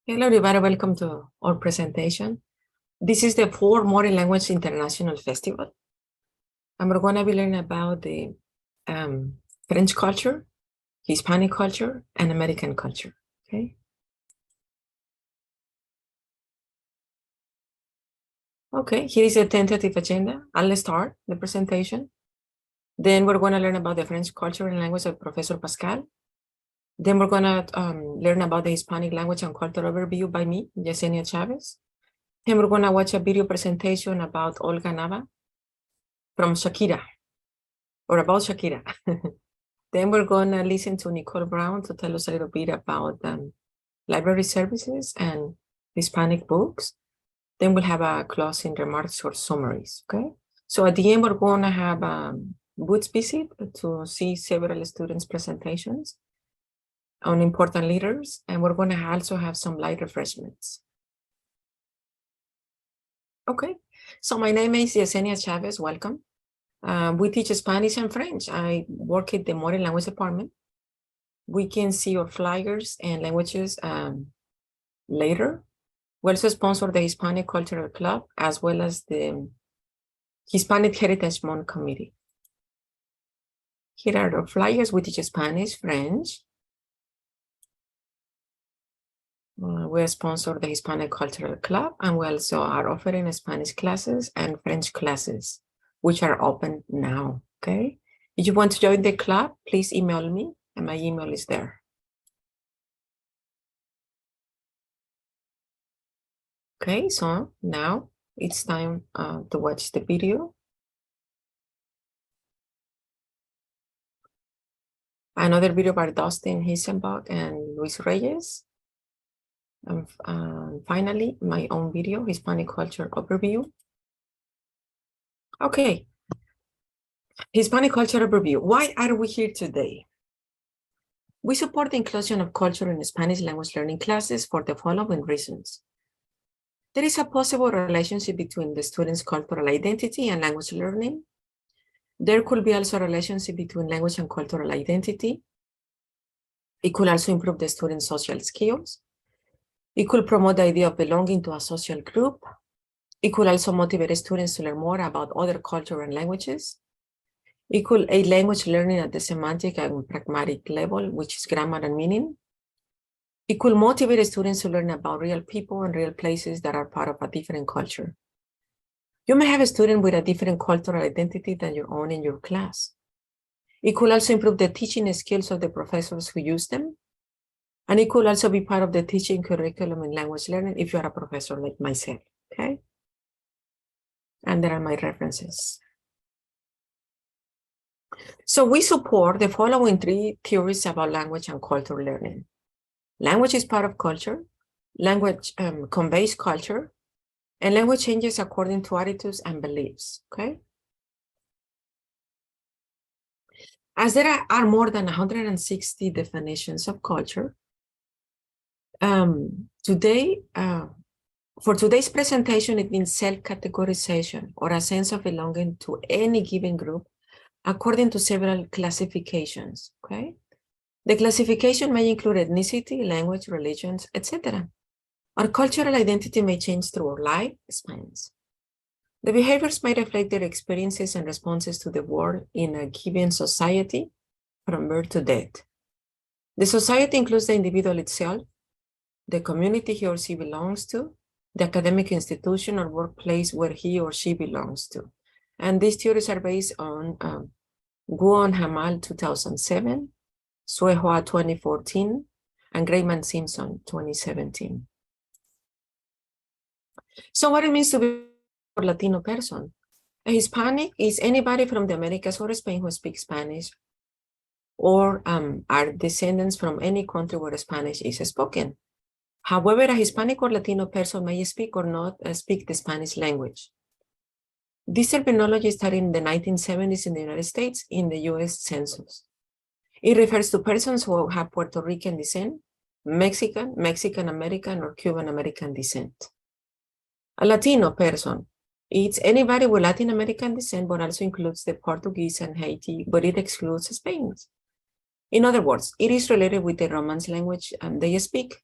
Hello, everybody. Welcome to our presentation. This is the 4 Modern Language International Festival. And we're going to be learning about the French culture, Hispanic culture, and American culture. Okay. Okay, here is a tentative agenda. I'll start the presentation. Then we're going to learn about the French culture and language of Professor Pascal. Then we're going to learn about the Hispanic language and culture overview by me, Yesenia Chavez. Then we're going to watch a video presentation about Olga Nava from Shakira, or about Shakira. Then we're going to listen to Nicole Brown to tell us a little bit about library services and Hispanic books. Then we'll have a closing remarks or summaries, okay? So at the end, we're going to have a booth visit to see several students' presentations on important leaders, and we're going to also have some light refreshments. Okay, so my name is Yesenia Chavez, welcome. We teach Spanish and French. I work at the Modern Language Department. We can see your flyers and languages later. We also sponsor the Hispanic Cultural Club as well as the Hispanic Heritage Month Committee. Here are the flyers. We teach Spanish, French. We sponsor the Hispanic Cultural Club, and we also are offering Spanish classes and French classes, which are open now, okay? If you want to join the club, please email me, and my email is there. Okay, so now it's time to watch the video. Another video by Dustin Heisenbach and Luis Reyes. And finally, my own video, Hispanic Culture Overview. Okay, Hispanic Culture Overview. Why are we here today? We support the inclusion of culture in Spanish language learning classes for the following reasons. There is a possible relationship between the student's cultural identity and language learning. There could be also a relationship between language and cultural identity. It could also improve the student's social skills. It could promote the idea of belonging to a social group. It could also motivate students to learn more about other cultures and languages. It could aid language learning at the semantic and pragmatic level, which is grammar and meaning. It could motivate students to learn about real people and real places that are part of a different culture. You may have a student with a different cultural identity than your own in your class. It could also improve the teaching skills of the professors who use them. And it could also be part of the teaching curriculum in language learning if you are a professor like myself, okay? And there are my references. So we support the following 3 theories about language and culture learning. Language is part of culture, language conveys culture, and language changes according to attitudes and beliefs, okay? As there are more than 160 definitions of culture, for today's presentation, it means self-categorization or a sense of belonging to any given group according to several classifications, okay? The classification may include ethnicity, language, religions, etc. Our cultural identity may change through our life spans. The behaviors may reflect their experiences and responses to the world in a given society from birth to death. The society includes the individual itself, the community he or she belongs to, the academic institution or workplace where he or she belongs to. And these theories are based on Guon Hamal 2007, Suehua 2014, and Grayman Simpson 2017. So what it means to be a Latino person? A Hispanic is anybody from the Americas or Spain who speaks Spanish or are descendants from any country where Spanish is spoken. However, a Hispanic or Latino person may speak or not speak the Spanish language. This terminology started in the 1970s in the United States in the US Census. It refers to persons who have Puerto Rican descent, Mexican, Mexican-American, or Cuban-American descent. A Latino person, it's anybody with Latin American descent, but also includes the Portuguese and Haiti, but it excludes Spain. In other words, it is related with the Romance language they speak.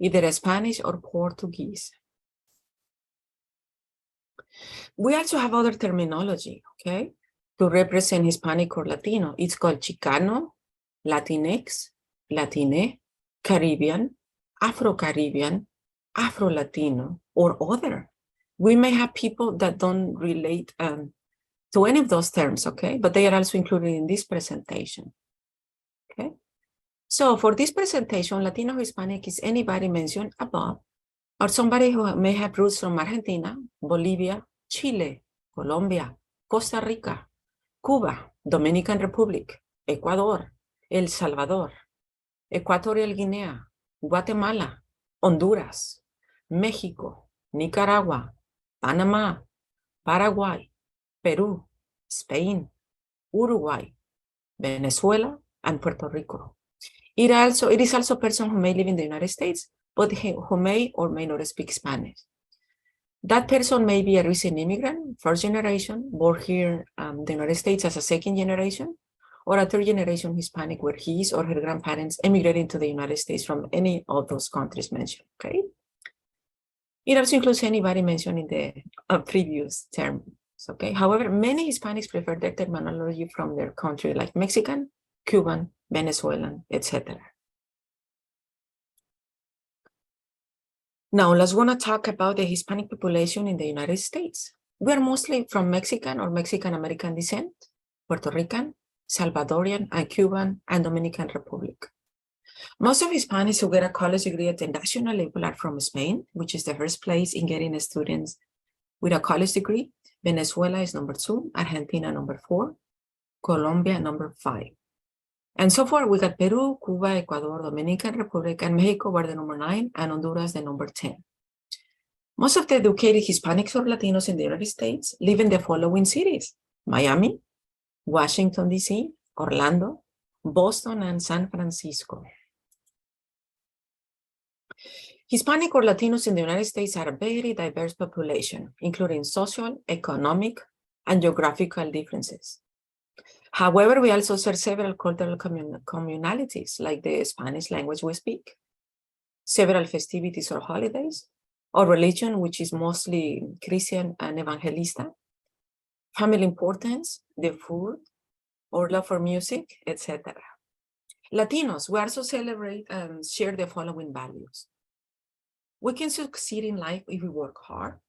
either Spanish or Portuguese. We also have other terminology, okay, to represent Hispanic or Latino. It's called Chicano, Latinx, Latine, Caribbean, Afro-Caribbean, Afro-Latino, or other. We may have people that don't relate to any of those terms, okay, but they are also included in this presentation, okay? So for this presentation, Latino Hispanic is anybody mentioned above, or somebody who may have roots from Argentina, Bolivia, Chile, Colombia, Costa Rica, Cuba, Dominican Republic, Ecuador, El Salvador, Equatorial Guinea, Guatemala, Honduras, México, Nicaragua, Panamá, Paraguay, Peru, Spain, Uruguay, Venezuela, and Puerto Rico. It is also a person who may live in the United States, but who may or may not speak Spanish. That person may be a recent immigrant, first generation, born here in the United States as a second generation, or a third generation Hispanic where his or her grandparents emigrated to the United States from any of those countries mentioned, okay? It also includes anybody mentioned in the previous term, okay? However, many Hispanics prefer their terminology from their country, like Mexican, Cuban, Venezuelan, etc. Now, let's want to talk about the Hispanic population in the United States. We are mostly from Mexican or Mexican-American descent, Puerto Rican, Salvadorian, and Cuban, and Dominican Republic. Most of Hispanics who get a college degree at the national level are from Spain, which is the first place in getting students with a college degree. Venezuela is number 2, Argentina number 4, Colombia number 5. And so far, we got Peru, Cuba, Ecuador, Dominican Republic, and Mexico were the number 9, and Honduras the number 10. Most of the educated Hispanics or Latinos in the United States live in the following cities: Miami, Washington, D.C., Orlando, Boston, and San Francisco. Hispanic or Latinos in the United States are a very diverse population, including social, economic, and geographical differences. However, we also serve several cultural communalities, like the Spanish language we speak, several festivities or holidays, or religion, which is mostly Christian and Evangelista, family importance, the food, or love for music, etc. Latinos, we also celebrate and share the following values. We can succeed in life if we work hard.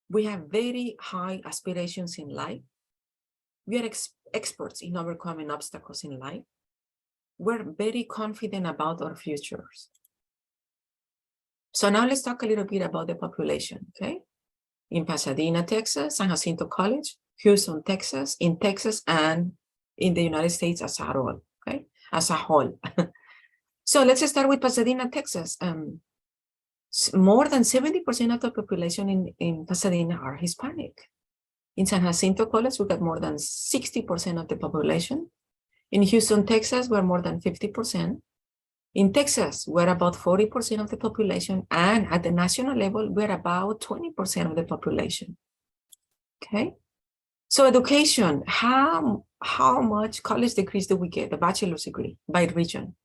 We have very high aspirations in life. We are experts in overcoming obstacles in life. We're very confident about our futures. So now let's talk a little bit about the population, okay? In Pasadena, Texas, San Jacinto College, Houston, Texas, in Texas, and in the United States as a whole, okay? As a whole. So let's start with Pasadena, Texas. More than 70% of the population in Pasadena are Hispanic. In San Jacinto College, we got more than 60% of the population. In Houston, Texas, we're more than 50%. In Texas, we're about 40% of the population. And at the national level, we're about 20% of the population. Okay? So education, how much college degrees do we get? A bachelor's degree by region.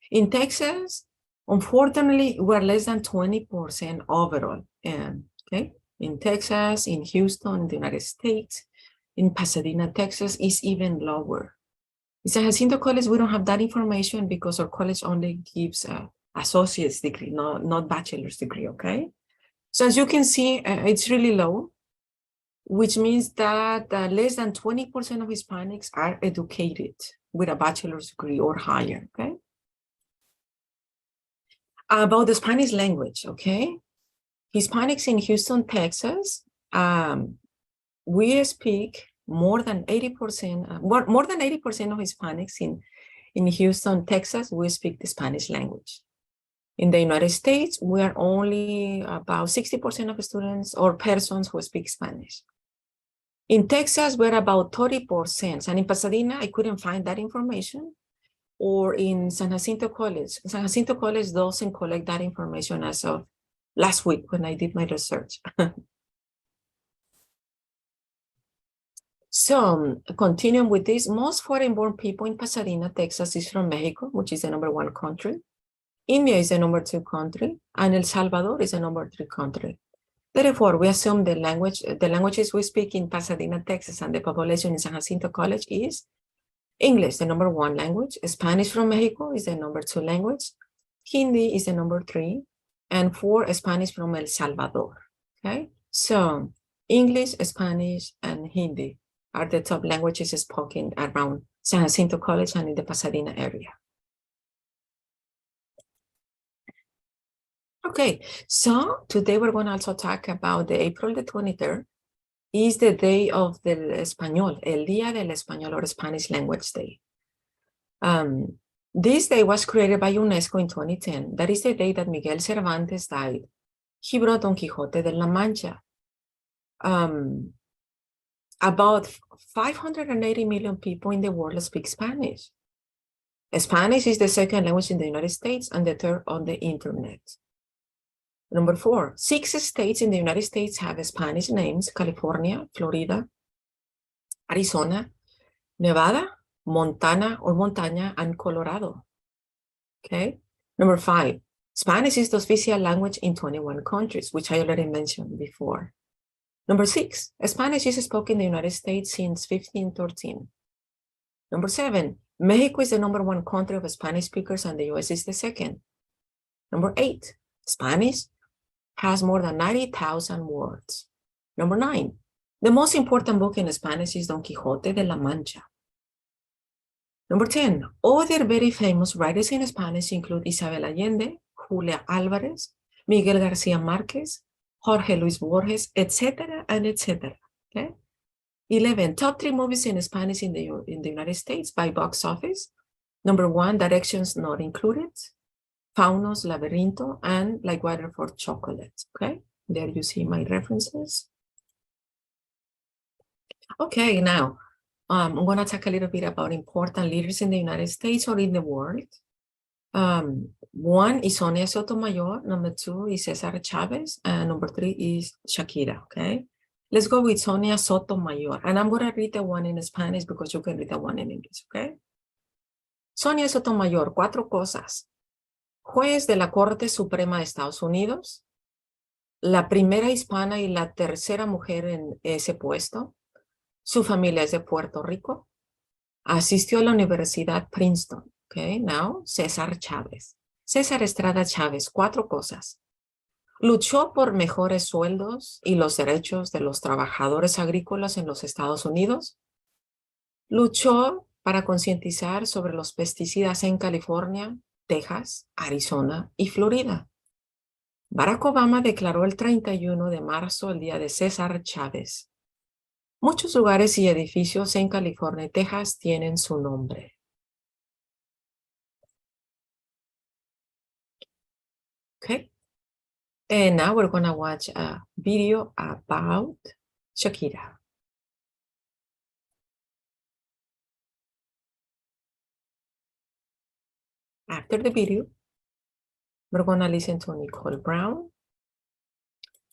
In Texas, unfortunately, we're less than 20% overall. Okay? In Texas, in Houston, in the United States, in Pasadena, Texas, is even lower. In San Jacinto College, we don't have that information because our college only gives an associate's degree, not bachelor's degree, okay? So as you can see, it's really low, which means that less than 20% of Hispanics are educated with a bachelor's degree or higher, okay? About the Spanish language, okay? Hispanics in Houston, Texas, we speak more than 80%, more than 80% of Hispanics in Houston, Texas, we speak the Spanish language. In the United States, we are only about 60% of students or persons who speak Spanish. In Texas, we're about 30%, and in Pasadena, I couldn't find that information, or in San Jacinto College. San Jacinto College doesn't collect that information as of last week when I did my research. So continuing with this, most foreign-born people in Pasadena, Texas is from Mexico, which is the #1 country. India is the number 2 country, and El Salvador is the number 3 country. Therefore, we assume the languages we speak in Pasadena, Texas, and the population in San Jacinto College is English, the number 1 language. Spanish from Mexico is the number 2 language. Hindi is the number 3, and 4, Spanish from El Salvador. Okay, so English, Spanish, and Hindi are the top languages spoken around San Jacinto College and in the Pasadena area. Okay, so today we're going to also talk about the April the 23rd is the day of the Español, el Día del Español or Spanish Language Day. This day was created by UNESCO in 2010. That is the day that Miguel Cervantes died. He wrote Don Quixote de la Mancha. About 580 million people in the world speak Spanish. Spanish is the second language in the United States and the third on the internet. Number 4, 6 states in the United States have Spanish names: California, Florida, Arizona, Nevada, Montana or Montaña, and Colorado. Okay. Number 5, Spanish is the official language in 21 countries, which I already mentioned before. Number 6, Spanish is spoken in the United States since 1513. Number 7, Mexico is the number 1 country of Spanish speakers and the US is the second. Number 8, Spanish has more than 90,000 words. Number 9, the most important book in Spanish is Don Quixote de la Mancha. Number 10, other very famous writers in Spanish include Isabel Allende, Julia Álvarez, Miguel García Márquez, Jorge Luis Borges, etc. and etc. Okay. 11, top 3 movies in Spanish in the United States by box office. Number 1, Directions Not Included, Faunos, Laberinto, and Like Water for Chocolate. Okay, there you see my references. Okay, now I'm going to talk a little bit about important leaders in the United States or in the world. 1 is Sonia Sotomayor, number 2 is Cesar Chavez, and number 3 is Shakira. Okay, let's go with Sonia Sotomayor, and I'm going to read the one in Spanish because you can read the one in English. Okay, Sonia Sotomayor, 4 cosas. Juez de la Corte Suprema de Estados Unidos, la primera hispana y la tercera mujer en ese puesto. Su familia es de Puerto Rico. Asistió a la Universidad Princeton. Okay, now César Chávez. César Estrada Chávez, 4 cosas. Luchó por mejores sueldos y los derechos de los trabajadores agrícolas en los Estados Unidos. Luchó para concientizar sobre los pesticidas en California, Texas, Arizona y Florida. Barack Obama declaró el 31 de marzo el Día de César Chávez. Muchos lugares y edificios en California y Texas tienen su nombre. Okay. And now we're going to watch a video about Shakira. After the video, we're going to listen to Nicole Brown.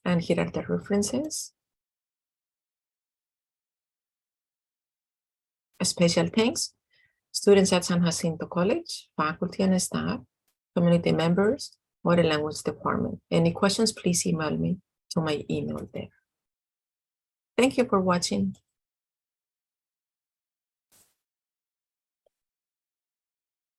And here are the references. A special thanks, students at San Jacinto College, faculty and staff, community members, Modern Language Department. Any questions, please email me to my email there. Thank you for watching.